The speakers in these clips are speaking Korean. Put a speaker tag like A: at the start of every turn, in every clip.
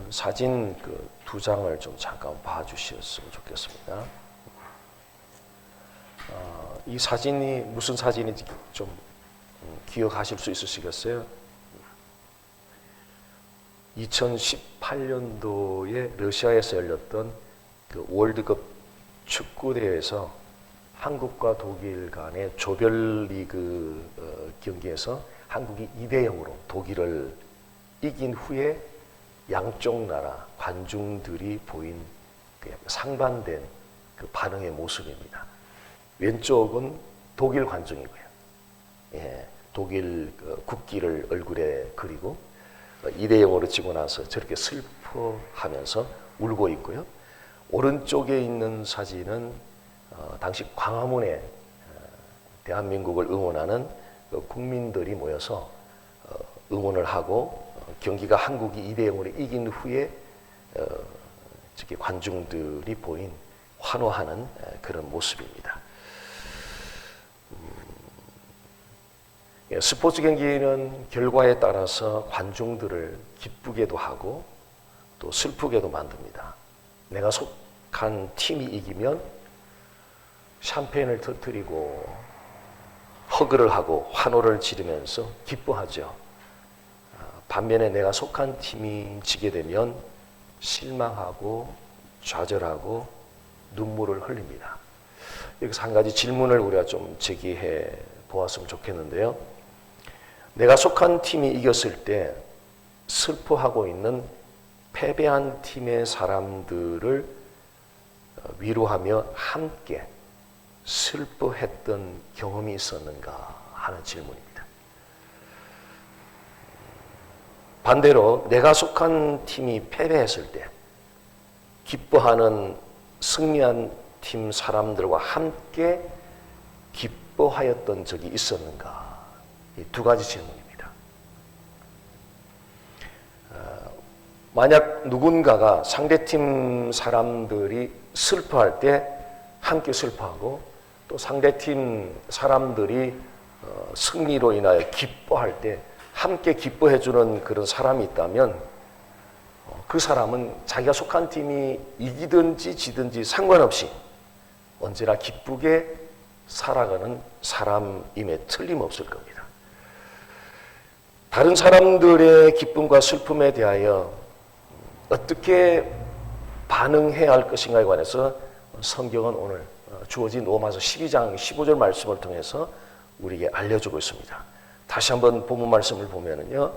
A: 사진 두 장을 좀 잠깐 봐주셨으면 좋겠습니다. 이 사진이 무슨 사진인지 좀 기억하실 수 있으시겠어요? 2018년도에 러시아에서 열렸던 그 월드컵 축구대회에서 한국과 독일 간의 조별리그 경기에서 한국이 2대0으로 독일을 이긴 후에 양쪽 나라 관중들이 보인 상반된 그 반응의 모습입니다. 왼쪽은 독일 관중이고요. 독일 국기를 얼굴에 그리고 2대0으로 지고 나서 저렇게 슬퍼하면서 울고 있고요. 오른쪽에 있는 사진은 당시 광화문에 대한민국을 응원하는 국민들이 모여서 응원을 하고 경기가 한국이 2대0으로 이긴 후에 저기 관중들이 보인 환호하는 그런 모습입니다. 스포츠 경기는 결과에 따라서 관중들을 기쁘게도 하고 또 슬프게도 만듭니다. 내가 속한 팀이 이기면 샴페인을 터뜨리고 허그를 하고 환호를 지르면서 기뻐하죠. 반면에 내가 속한 팀이 지게 되면 실망하고 좌절하고 눈물을 흘립니다. 여기서 한 가지 질문을 우리가 좀 제기해 보았으면 좋겠는데요. 내가 속한 팀이 이겼을 때 슬퍼하고 있는 패배한 팀의 사람들을 위로하며 함께 슬퍼했던 경험이 있었는가 하는 질문입니다. 반대로 내가 속한 팀이 패배했을 때 기뻐하는 승리한 팀 사람들과 함께 기뻐하였던 적이 있었는가? 이 두 가지 질문입니다. 만약 누군가가 상대팀 사람들이 슬퍼할 때 함께 슬퍼하고 또 상대팀 사람들이 승리로 인하여 기뻐할 때 함께 기뻐해주는 그런 사람이 있다면 그 사람은 자기가 속한 팀이 이기든지 지든지 상관없이 언제나 기쁘게 살아가는 사람임에 틀림없을 겁니다. 다른 사람들의 기쁨과 슬픔에 대하여 어떻게 반응해야 할 것인가에 관해서 성경은 오늘 주어진 로마서 12장 15절 말씀을 통해서 우리에게 알려주고 있습니다. 다시 한번 본문 말씀을 보면은요,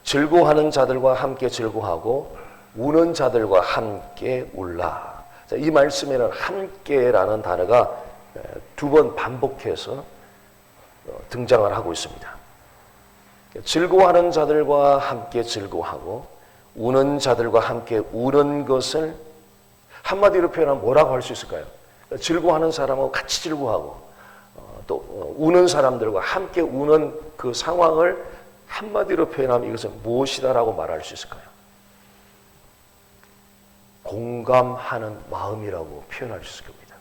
A: 즐거워하는 자들과 함께 즐거워하고 우는 자들과 함께 울라. 이 말씀에는 함께라는 단어가 두 번 반복해서 등장을 하고 있습니다. 즐거워하는 자들과 함께 즐거워하고 우는 자들과 함께 우는 것을 한마디로 표현하면 뭐라고 할 수 있을까요? 즐거워하는 사람하고 같이 즐거워하고 또 우는 사람들과 함께 우는 그 상황을 한마디로 표현하면 이것은 무엇이다라고 말할 수 있을까요? 공감하는 마음이라고 표현할 수 있을 겁니다.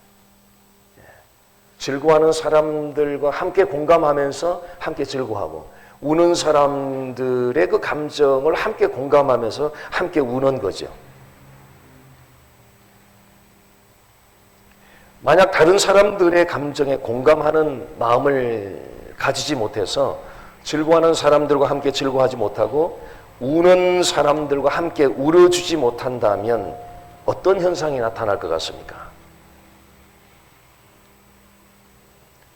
A: 즐거워하는 사람들과 함께 공감하면서 함께 즐거워하고 우는 사람들의 그 감정을 함께 공감하면서 함께 우는 거죠. 만약 다른 사람들의 감정에 공감하는 마음을 가지지 못해서 즐거워하는 사람들과 함께 즐거워하지 못하고 우는 사람들과 함께 울어주지 못한다면 어떤 현상이 나타날 것 같습니까?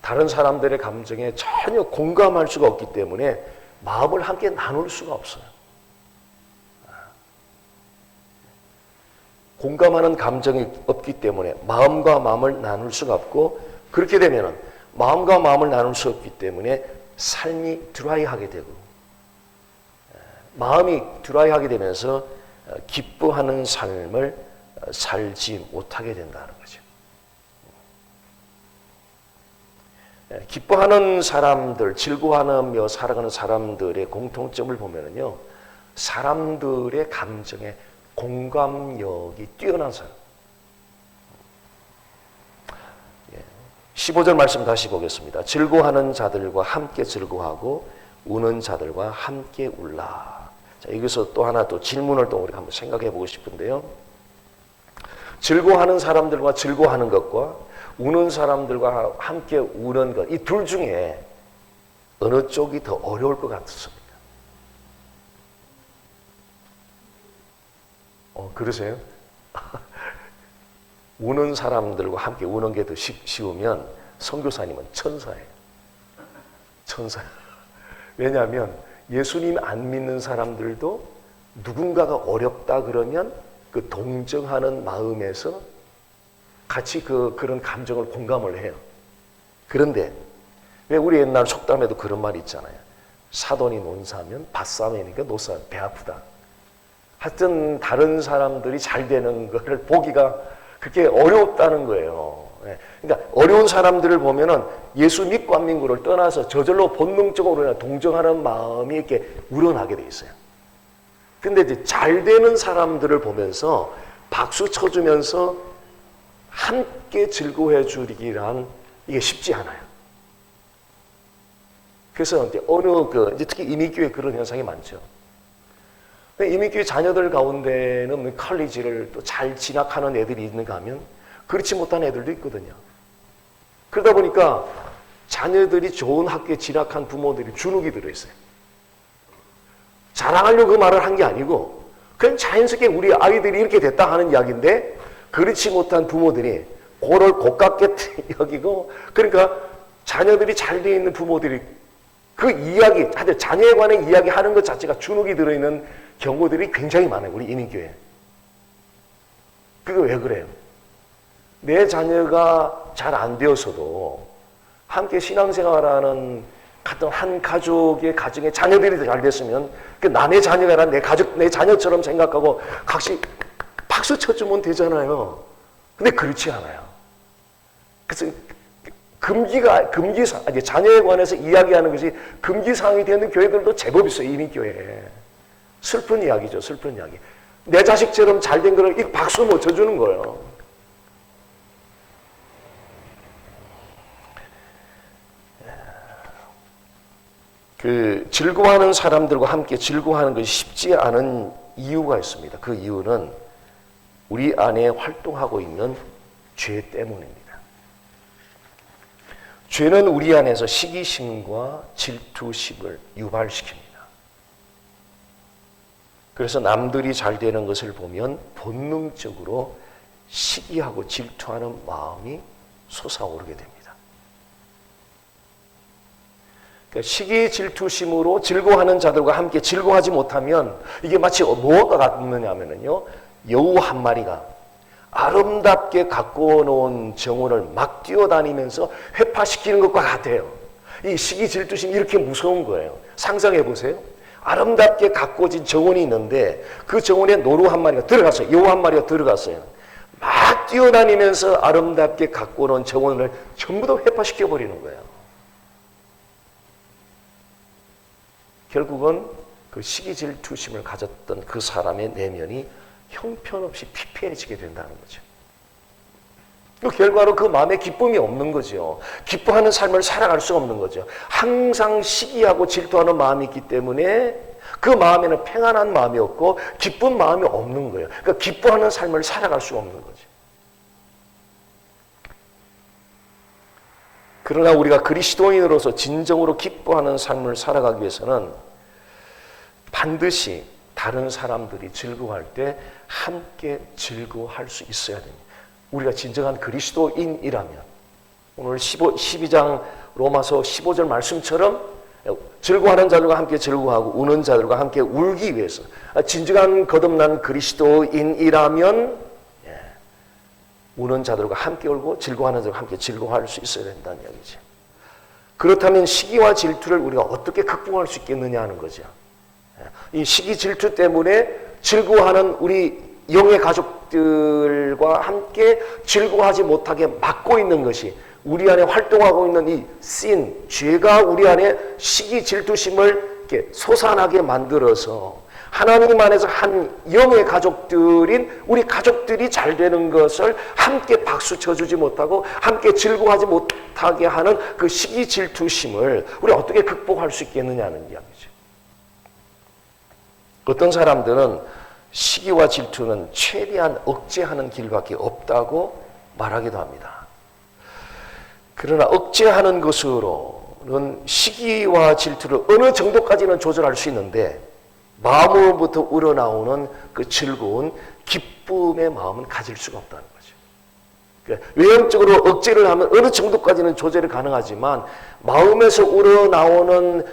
A: 다른 사람들의 감정에 전혀 공감할 수가 없기 때문에 마음을 함께 나눌 수가 없어요. 공감하는 감정이 없기 때문에 마음과 마음을 나눌 수가 없고, 그렇게 되면 마음과 마음을 나눌 수 없기 때문에 삶이 드라이하게 되고 마음이 드라이하게 되면서 기뻐하는 삶을 살지 못하게 된다는 거죠. 기뻐하는 사람들, 즐거워하며 살아가는 사람들의 공통점을 보면요, 사람들의 감정에 공감력이 뛰어난 사람. 15절 말씀 다시 보겠습니다. 즐거워하는 자들과 함께 즐거워하고 우는 자들과 함께 울라. 자, 여기서 또 하나 또 질문을 또 우리가 한번 생각해 보고 싶은데요. 즐거워하는 사람들과 즐거워하는 것과 우는 사람들과 함께 우는 것, 이 둘 중에 어느 쪽이 더 어려울 것 같습니까? 그러세요? 우는 사람들과 함께 우는 게 더 쉬우면 선교사님은 천사예요. 천사. 왜냐하면 예수님 안 믿는 사람들도 누군가가 어렵다 그러면 그 동정하는 마음에서 같이 그런 감정을 공감을 해요. 그런데 왜 우리 옛날 속담에도 그런 말이 있잖아요. 사돈이 논사면 밭싸매니까 노사 배 아프다. 하여튼 다른 사람들이 잘 되는 것을 보기가 그렇게 어렵다는 거예요. 그러니까 어려운 사람들을 보면은 예수 믿고 안 믿고를 떠나서 저절로 본능적으로 동정하는 마음이 이렇게 우러나게 돼 있어요. 근데 이제 잘 되는 사람들을 보면서 박수 쳐주면서 함께 즐거워해 주기란 이게 쉽지 않아요. 그래서 이제 이제 특히 이민교회 그런 현상이 많죠. 이민교회 자녀들 가운데는 컬리지를 또 잘 진학하는 애들이 있는가 하면 그렇지 못한 애들도 있거든요. 그러다 보니까 자녀들이 좋은 학교에 진학한 부모들이 주눅이 들어있어요. 자랑하려고 그 말을 한 게 아니고 그냥 자연스럽게 우리 아이들이 이렇게 됐다 하는 이야기인데 그렇지 못한 부모들이 그걸 고깝게 여기고 그러니까 자녀들이 잘 되어 있는 부모들이 그 이야기, 하여튼 자녀에 관한 이야기 하는 것 자체가 주눅이 들어있는 경우들이 굉장히 많아요. 우리 이민교회. 그게 왜 그래요? 내 자녀가 잘 안 되었어도 함께 신앙생활하는 같은 한 가족의 가정에 자녀들이 잘 됐으면 그 남의 자녀가 아니라 내 자녀처럼 생각하고 각시 박수 쳐주면 되잖아요. 근데 그렇지 않아요. 그래서 금기사항, 자녀에 관해서 이야기하는 것이 금기사항이 되는 교회들도 제법 있어요. 이민교회에. 슬픈 이야기죠. 슬픈 이야기. 내 자식처럼 잘된 거를 이 박수 못 쳐주는 거예요. 즐거워하는 사람들과 함께 즐거워하는 것이 쉽지 않은 이유가 있습니다. 그 이유는 우리 안에 활동하고 있는 죄 때문입니다. 죄는 우리 안에서 시기심과 질투심을 유발시킵니다. 그래서 남들이 잘 되는 것을 보면 본능적으로 시기하고 질투하는 마음이 솟아오르게 됩니다. 그러니까 시기 질투심으로 즐거워하는 자들과 함께 즐거워하지 못하면 이게 마치 뭐가 같느냐면요, 여우 한 마리가 아름답게 갖고 놓은 정원을 막 뛰어다니면서 회파시키는 것과 같아요. 이 시기 질투심이 이렇게 무서운 거예요. 상상해 보세요. 아름답게 가꿔진 정원이 있는데 그 정원에 노루 한 마리가 들어갔어요. 여우 한 마리가 들어갔어요. 막 뛰어다니면서 아름답게 갖고 놓은 정원을 전부 다 회파시켜 버리는 거예요. 결국은 그 시기 질투심을 가졌던 그 사람의 내면이 형편없이 피폐해지게 된다는 거죠. 그 결과로 그 마음에 기쁨이 없는 거죠. 기뻐하는 삶을 살아갈 수 없는 거죠. 항상 시기하고 질투하는 마음이 있기 때문에 그 마음에는 평안한 마음이 없고 기쁜 마음이 없는 거예요. 그러니까 기뻐하는 삶을 살아갈 수 없는 거죠. 그러나 우리가 그리스도인으로서 진정으로 기뻐하는 삶을 살아가기 위해서는 반드시 다른 사람들이 즐거워할 때 함께 즐거워할 수 있어야 됩니다. 우리가 진정한 그리스도인이라면 오늘 12장 로마서 15절 말씀처럼 즐거워하는 자들과 함께 즐거워하고 우는 자들과 함께 울기 위해서 진정한 거듭난 그리스도인이라면 우는 자들과 함께 울고 즐거워하는 자들과 함께 즐거워할 수 있어야 된다는 이야기죠. 그렇다면 시기와 질투를 우리가 어떻게 극복할 수 있겠느냐 하는 거죠. 이 시기 질투 때문에 즐거워하는 우리 영의 가족들과 함께 즐거워하지 못하게 막고 있는 것이 우리 안에 활동하고 있는 이 씬, 죄가 우리 안에 시기 질투심을 이렇게 솟아나게 만들어서 하나님 안에서 한 영의 가족들인 우리 가족들이 잘 되는 것을 함께 박수 쳐주지 못하고 함께 즐거워하지 못하게 하는 그 시기 질투심을 우리 어떻게 극복할 수 있겠느냐는 이야기죠. 어떤 사람들은 시기와 질투는 최대한 억제하는 길밖에 없다고 말하기도 합니다. 그러나 억제하는 것으로는 시기와 질투를 어느 정도까지는 조절할 수 있는데 마음으로부터 우러나오는 그 즐거운 기쁨의 마음은 가질 수가 없다는 거죠. 그러니까 외형적으로 억제를 하면 어느 정도까지는 조절이 가능하지만 마음에서 우러나오는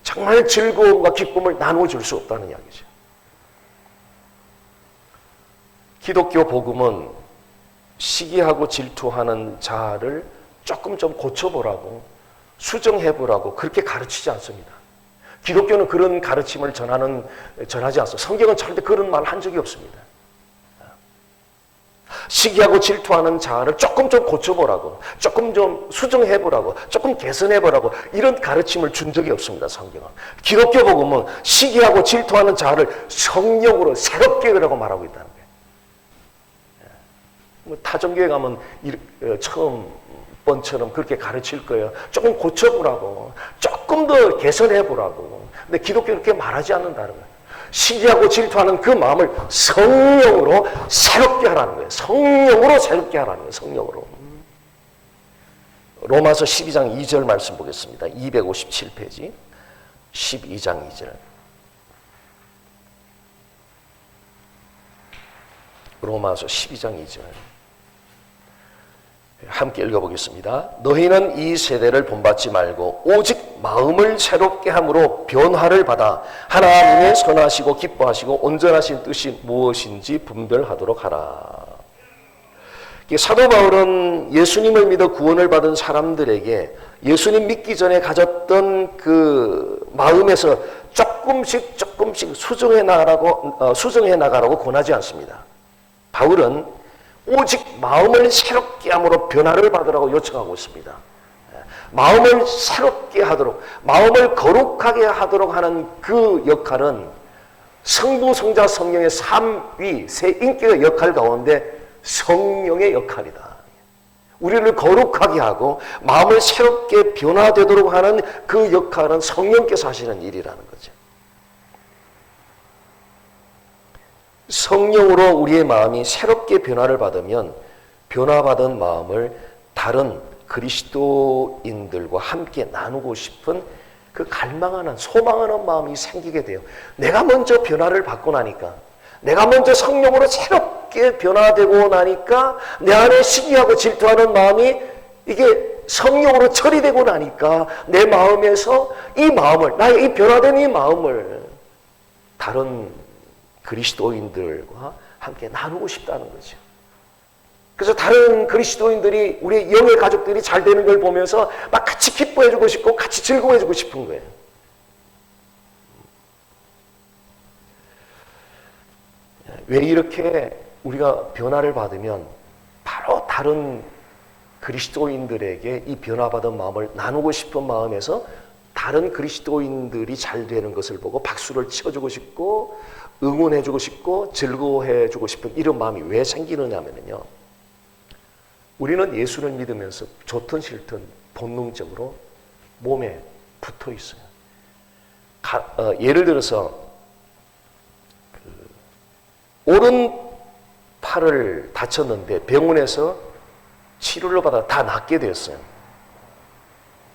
A: 정말 즐거움과 기쁨을 나눠줄 수 없다는 이야기죠. 기독교 복음은 시기하고 질투하는 자를 조금 좀 고쳐보라고 수정해보라고 그렇게 가르치지 않습니다. 기독교는 그런 가르침을 전하지 않습니다. 성경은 절대 그런 말 한 적이 없습니다. 시기하고 질투하는 자를 조금 좀 고쳐보라고, 조금 좀 수정해보라고, 조금 개선해보라고 이런 가르침을 준 적이 없습니다. 성경은. 기독교 복음은 시기하고 질투하는 자를 성령으로 새롭게 하라고 말하고 있다는 거예요. 타종교회 가면 처음 번처럼 그렇게 가르칠 거예요. 조금 고쳐보라고, 조금 더 개선해보라고. 근데 기독교는 그렇게 말하지 않는다는 거예요. 시기하고 질투하는 그 마음을 성령으로 새롭게 하라는 거예요. 성령으로 새롭게 하라는 거예요. 성령으로. 로마서 12장 2절 말씀 보겠습니다. 257페이지 12장 2절. 로마서 12장 2절. 함께 읽어보겠습니다. 너희는 이 세대를 본받지 말고 오직 마음을 새롭게 함으로 변화를 받아 하나님의 선하시고 기뻐하시고 온전하신 뜻이 무엇인지 분별하도록 하라. 사도 바울은 예수님을 믿어 구원을 받은 사람들에게 예수님 믿기 전에 가졌던 그 마음에서 조금씩 수정해 나가라고 권하지 않습니다. 바울은 오직 마음을 새롭게 함으로 변화를 받으라고 요청하고 있습니다. 마음을 새롭게 하도록, 마음을 거룩하게 하도록 하는 그 역할은 성부, 성자, 성령의 삼위, 세 인격의 역할 가운데 성령의 역할이다. 우리를 거룩하게 하고 마음을 새롭게 변화되도록 하는 그 역할은 성령께서 하시는 일이라는 거죠. 성령으로 우리의 마음이 새롭게 변화를 받으면 변화받은 마음을 다른 그리스도인들과 함께 나누고 싶은 그 갈망하는, 소망하는 마음이 생기게 돼요. 내가 먼저 변화를 받고 나니까, 내가 먼저 성령으로 새롭게 변화되고 나니까 내 안에 시기하고 질투하는 마음이 이게 성령으로 처리되고 나니까 내 마음에서 이 마음을, 나의 이 변화된 이 마음을 다른 그리스도인들과 함께 나누고 싶다는 거죠. 그래서 다른 그리스도인들이, 우리 영의 가족들이 잘 되는 걸 보면서 막 같이 기뻐해주고 싶고 같이 즐거워해주고 싶은 거예요. 왜 이렇게 우리가 변화를 받으면 바로 다른 그리스도인들에게 이 변화받은 마음을 나누고 싶은 마음에서 다른 그리스도인들이 잘 되는 것을 보고 박수를 치워주고 싶고 응원해주고 싶고 즐거워해주고 싶은 이런 마음이 왜 생기느냐면요, 우리는 예수를 믿으면서 좋든 싫든 본능적으로 몸에 붙어 있어요. 예를 들어서 오른팔을 다쳤는데 병원에서 치료를 받아 다 낫게 되었어요.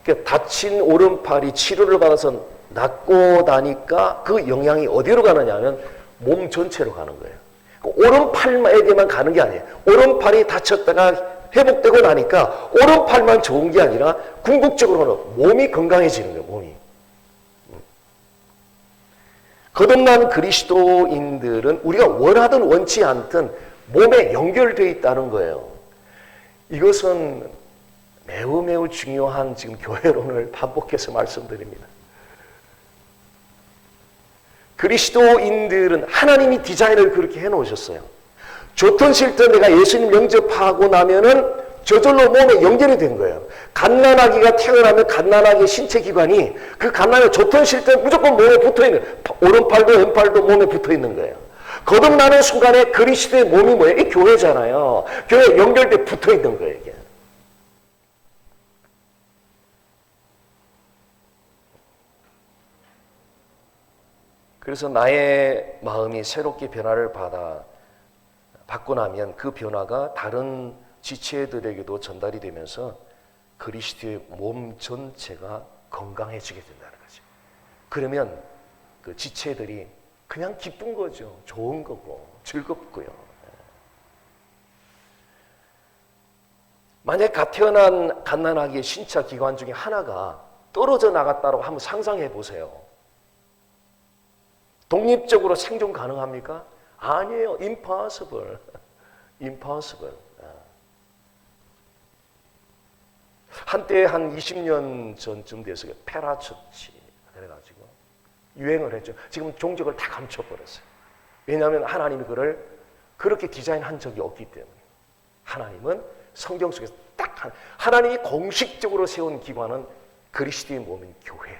A: 그러니까 다친 오른팔이 치료를 받아서 낫고 나니까 그 영향이 어디로 가느냐 하면 몸 전체로 가는 거예요. 오른팔에게만 가는 게 아니에요. 오른팔이 다쳤다가 회복되고 나니까 오른팔만 좋은 게 아니라 궁극적으로는 몸이 건강해지는 거예요. 몸이. 거듭난 그리스도인들은 우리가 원하든 원치 않든 몸에 연결되어 있다는 거예요. 이것은 매우 중요한 지금 교회론을 반복해서 말씀드립니다. 그리스도인들은 하나님이 디자인을 그렇게 해놓으셨어요. 좋든 싫든 내가 예수님 영접하고 나면은 저절로 몸에 연결이 된 거예요. 갓난아기가 태어나면 갓난아기 신체 기관이 그 갓난아기 좋든 싫든 무조건 몸에 붙어있는, 오른팔도 왼팔도 몸에 붙어있는 거예요. 거듭나는 순간에 그리스도의 몸이 뭐예요? 이 교회잖아요. 교회에 연결돼 붙어있는 거예요, 이게. 그래서 나의 마음이 새롭게 변화를 받고 나면 그 변화가 다른 지체들에게도 전달이 되면서 그리스도의 몸 전체가 건강해지게 된다는 거죠. 그러면 그 지체들이 그냥 기쁜 거죠. 좋은 거고 즐겁고요. 만약 갓 태어난 갓난아기의 신차 기관 중에 하나가 떨어져 나갔다고 한번 상상해 보세요. 독립적으로 생존 가능합니까? 아니에요. impossible. impossible. 한때 한 20년 전쯤 돼서 페라처치 그래가지고 유행을 했죠. 지금 종족을 다 감춰버렸어요. 왜냐하면 하나님이 그를 그렇게 디자인한 적이 없기 때문에. 하나님은 성경 속에서 딱 하나님이 공식적으로 세운 기관은 그리스도의 몸인 교회.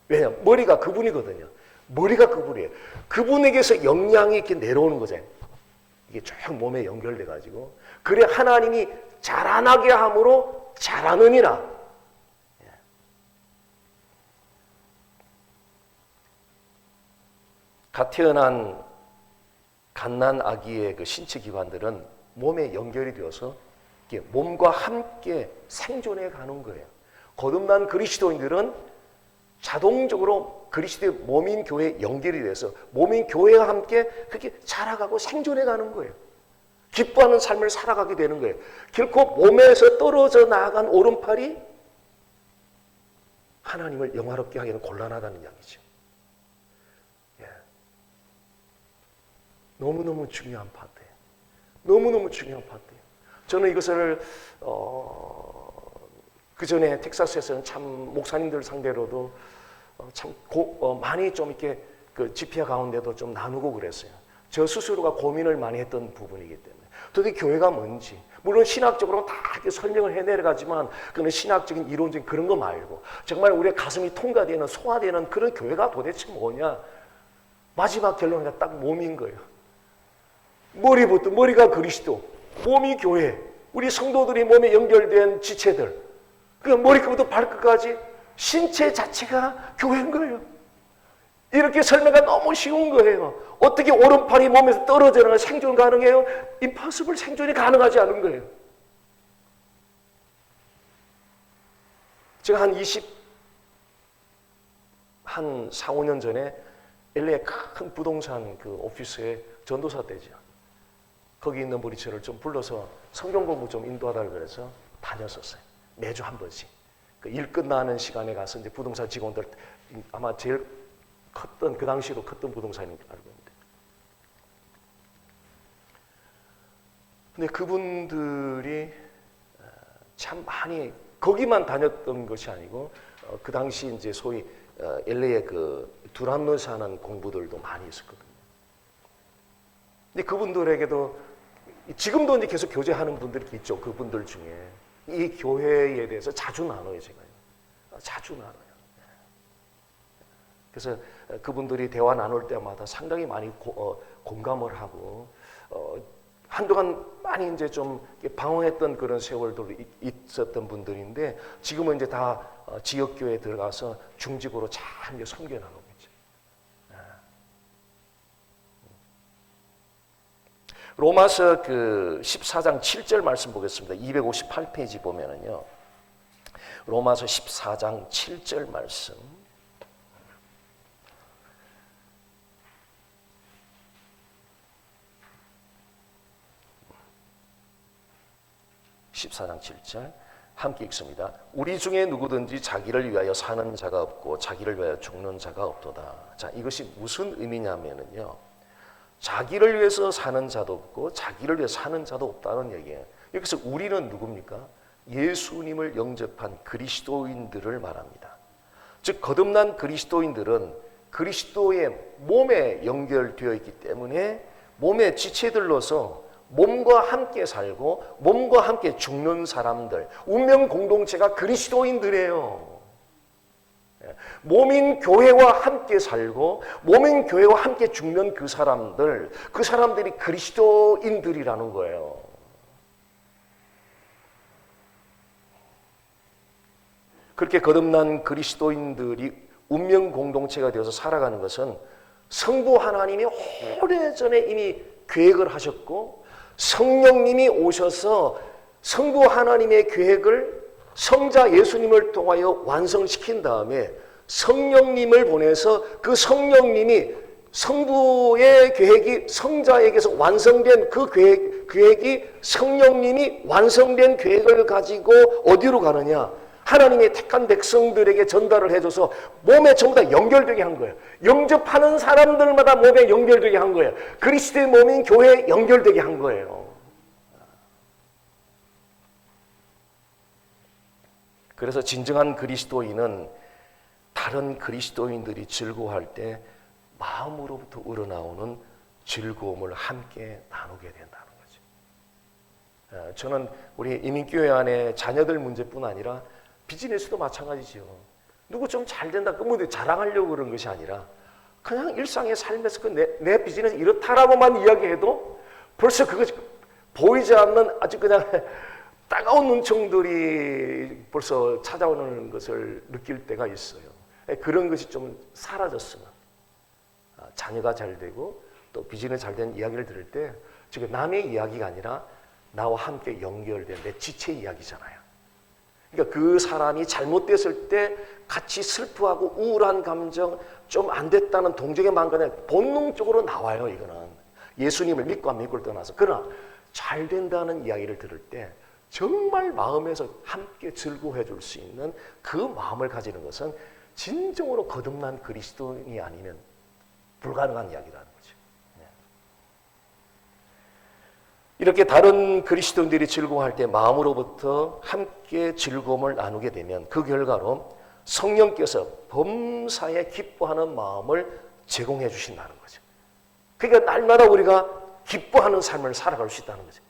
A: 왜냐하면 머리가 그분이거든요. 머리가 그분이에요. 그분에게서 영향이 이렇게 내려오는 거잖아요. 이게 쭉 몸에 연결돼 가지고 그래 하나님이 자라나게 함으로 자라느니라. 갓 태어난 갓난 아기의 그 신체 기관들은 몸에 연결이 되어서 몸과 함께 생존해 가는 거예요. 거듭난 그리스도인들은 자동적으로 그리스도의 몸인 교회에 연결이 돼서 몸인 교회와 함께 그렇게 자라가고 생존해 가는 거예요. 기뻐하는 삶을 살아가게 되는 거예요. 결코 몸에서 떨어져 나간 오른팔이 하나님을 영화롭게 하기는 곤란하다는 이야기죠. 예. 너무너무 중요한 파트예요. 너무너무 중요한 파트예요. 저는 이것을 그 전에 텍사스에서는 참 목사님들 상대로도 참 많이 좀 이렇게 그 집회 가운데도 좀 나누고 그랬어요. 저 스스로가 고민을 많이 했던 부분이기 때문에 도대체 교회가 뭔지 물론 신학적으로 다 이렇게 설명을 해내려가지만 그는 신학적인 이론적인 그런 거 말고 정말 우리의 가슴이 통과되는 소화되는 그런 교회가 도대체 뭐냐. 마지막 결론은 딱 몸인 거예요. 머리가 그리스도, 몸이 교회, 우리 성도들이 몸에 연결된 지체들, 그 머리끝부터 발끝까지 신체 자체가 교회인 거예요. 이렇게 설명가 너무 쉬운 거예요. 어떻게 오른팔이 몸에서 떨어져 나가 생존 가능해요? impossible. 생존이 가능하지 않은 거예요. 제가 한 4, 5년 전에 LA 큰 부동산 그 오피스에 전도사 때죠. 거기 있는 우리 저를 좀 불러서 성경 공부 좀 인도하달라고 그래서 다녔었어요. 매주 한 번씩. 그 일 끝나는 시간에 가서 이제 부동산 직원들 아마 제일 컸던 그 당시로 컸던 부동산인 줄 알고 있는데. 근데 그분들이 참 많이 거기만 다녔던 것이 아니고 그 당시 이제 소위 LA에 그 두란노 사는 공부들도 많이 있었거든요. 근데 그분들에게도 지금도 이제 계속 교제하는 분들이 있죠. 그분들 중에 이 교회에 대해서 자주 나눠요, 제가. 자주 나눠요. 그래서 그분들이 대화 나눌 때마다 상당히 많이 공감을 하고 한동안 많이 이제 좀 방황했던 그런 세월도 있었던 분들인데 지금은 이제 다 지역교회에 들어가서 중직으로 잘 이제 섬겨 나가고 있죠. 로마서 그 14장 7절 말씀 보겠습니다. 258페이지 보면은요. 로마서 14장 7절 말씀. 14장 7절 함께 읽습니다. 우리 중에 누구든지 자기를 위하여 사는 자가 없고 자기를 위하여 죽는 자가 없도다. 자, 이것이 무슨 의미냐면은요. 자기를 위해서 사는 자도 없고 자기를 위해 사는 자도 없다는 얘기예요. 여기서 우리는 누굽니까? 예수님을 영접한 그리스도인들을 말합니다. 즉 거듭난 그리스도인들은 그리스도의 몸에 연결되어 있기 때문에 몸의 지체들로서 몸과 함께 살고 몸과 함께 죽는 사람들, 운명 공동체가 그리스도인들이에요. 몸인 교회와 함께 살고 몸인 교회와 함께 죽는 그 사람들이 그리스도인들이라는 거예요. 그렇게 거듭난 그리스도인들이 운명 공동체가 되어서 살아가는 것은 성부 하나님이 오래전에 이미 계획을 하셨고 성령님이 오셔서 성부 하나님의 계획을 성자 예수님을 통하여 완성시킨 다음에 성령님을 보내서 그 성령님이 성부의 계획이 성자에게서 완성된 그 계획이 성령님이 완성된 계획을 가지고 어디로 가느냐? 하나님의 택한 백성들에게 전달을 해줘서 몸에 전부 다 연결되게 한 거예요. 영접하는 사람들마다 몸에 연결되게 한 거예요. 그리스도의 몸인 교회에 연결되게 한 거예요. 그래서 진정한 그리스도인은 다른 그리스도인들이 즐거워할 때 마음으로부터 우러나오는 즐거움을 함께 나누게 된다는 거죠. 저는 우리 이민교회 안에 자녀들 문제뿐 아니라 비즈니스도 마찬가지죠. 누구 좀 잘 된다 그러면 자랑하려고 그런 것이 아니라 그냥 일상의 삶에서 내 비즈니스 이렇다라고만 이야기해도 벌써 그것이 보이지 않는 아주 그냥 따가운 눈총들이 벌써 찾아오는 것을 느낄 때가 있어요. 그런 것이 좀 사라졌으면 자녀가 잘 되고 또 비즈니스 잘 된 이야기를 들을 때 지금 남의 이야기가 아니라 나와 함께 연결된 내 지체 이야기잖아요. 그러니까 그 사람이 잘못됐을 때 같이 슬퍼하고 우울한 감정 좀 안 됐다는 동정의 마음과 본능적으로 나와요. 이거는 예수님을 믿고 안 믿고를 떠나서. 그러나 잘 된다는 이야기를 들을 때 정말 마음에서 함께 즐거워해 줄 수 있는 그 마음을 가지는 것은 진정으로 거듭난 그리스도인이 아니면 불가능한 이야기라는 거죠. 이렇게 다른 그리스도인들이 즐거워할 때 마음으로부터 함께 즐거움을 나누게 되면 그 결과로 성령께서 범사에 기뻐하는 마음을 제공해 주신다는 거죠. 그러니까 날마다 우리가 기뻐하는 삶을 살아갈 수 있다는 거죠.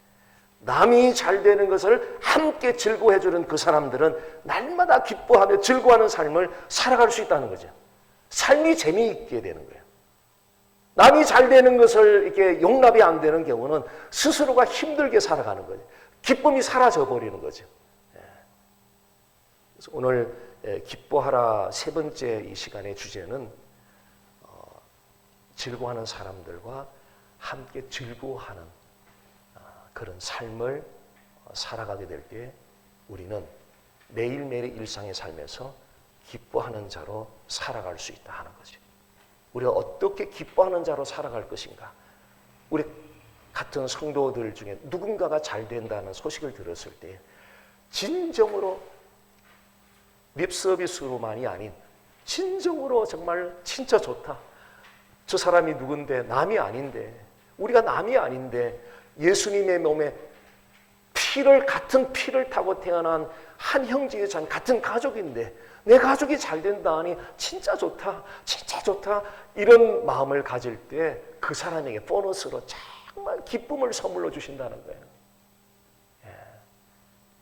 A: 남이 잘 되는 것을 함께 즐거워해 주는 그 사람들은 날마다 기뻐하며 즐거워하는 삶을 살아갈 수 있다는 거죠. 삶이 재미있게 되는 거예요. 남이 잘 되는 것을 이렇게 용납이 안 되는 경우는 스스로가 힘들게 살아가는 거죠. 기쁨이 사라져 버리는 거죠. 그래서 오늘 기뻐하라 세 번째 이 시간의 주제는 즐거워하는 사람들과 함께 즐거워하는 그런 삶을 살아가게 될 때 우리는 매일매일의 일상의 삶에서 기뻐하는 자로 살아갈 수 있다 하는 거죠. 우리가 어떻게 기뻐하는 자로 살아갈 것인가? 우리 같은 성도들 중에 누군가가 잘 된다는 소식을 들었을 때 진정으로 립 서비스로만이 아닌 진정으로 정말 진짜 좋다. 저 사람이 누군데 남이 아닌데 우리가 남이 아닌데 예수님의 몸에 같은 피를 타고 태어난 한 형제의 자매 같은 가족인데 내 가족이 잘 된다니 진짜 좋다. 진짜 좋다. 이런 마음을 가질 때 그 사람에게 보너스로 정말 기쁨을 선물로 주신다는 거예요.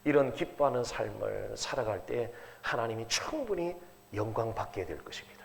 A: 이런 기뻐하는 삶을 살아갈 때 하나님이 충분히 영광 받게 될 것입니다.